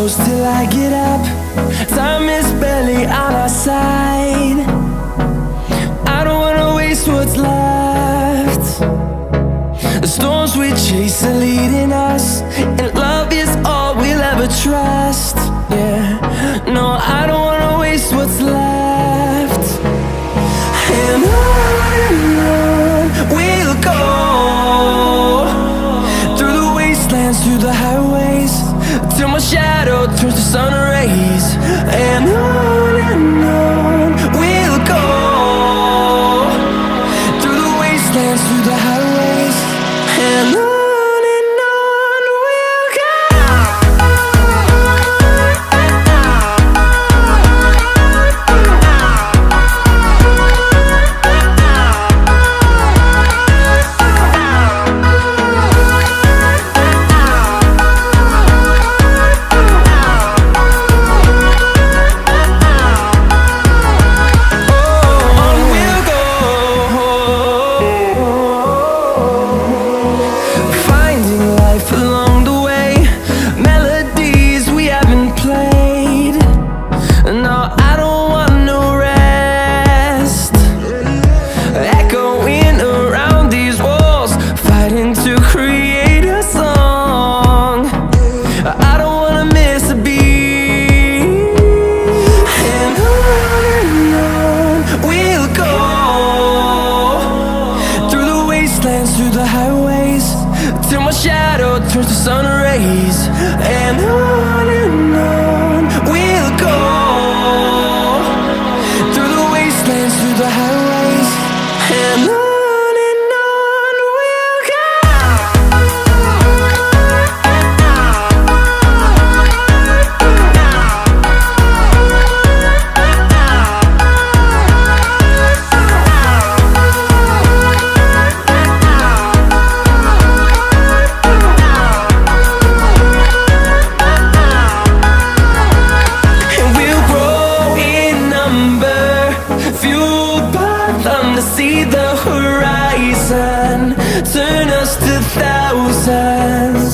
close till I get up. Time is barely on our side. I don't wanna waste what's left. The storms we chase are leading us, and love is all we'll ever trust. Yeah, no, I don't wanna waste what's left. And on we'll go, through the wastelands, through the highways, till my shadow turns to sun rays. And on we'll go, through the wastelands, through the highways, and on we'll go. Through the highways, till my shadow turns to sun rays. And on we'll go, through the wastelands, through the highways, and on we'll go. See the horizon turn us to thousands,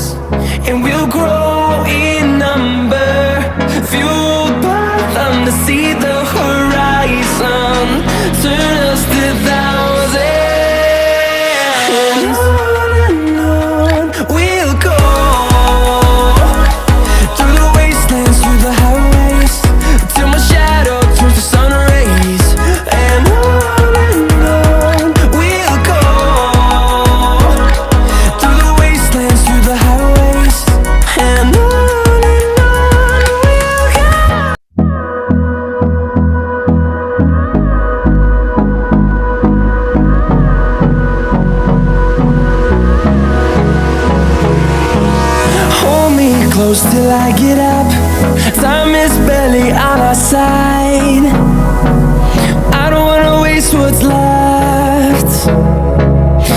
and we'll grow in number, fueled by them to see the horizon turn us to thousands. And on we'll go, through the wastelands, through the highways, till my shadow turns to sun rays. And close till I get up. Time is barely on our side. I don't wanna waste what's left.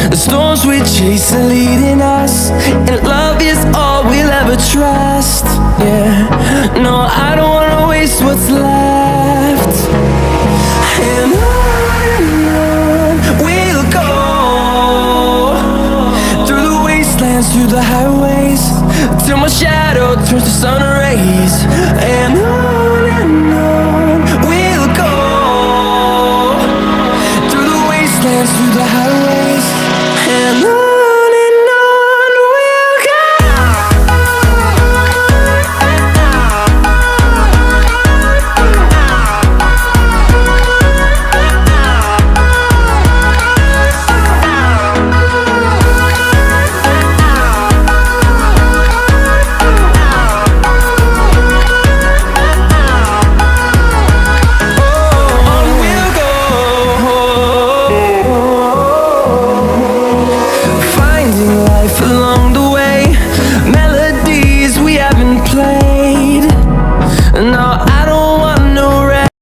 The storms we chase are leading us, and love is all we'll ever trust. Yeah, no, I don't wanna waste what's left. And on we'll go, through the wastelands, through the highways, till my shadow turns to sun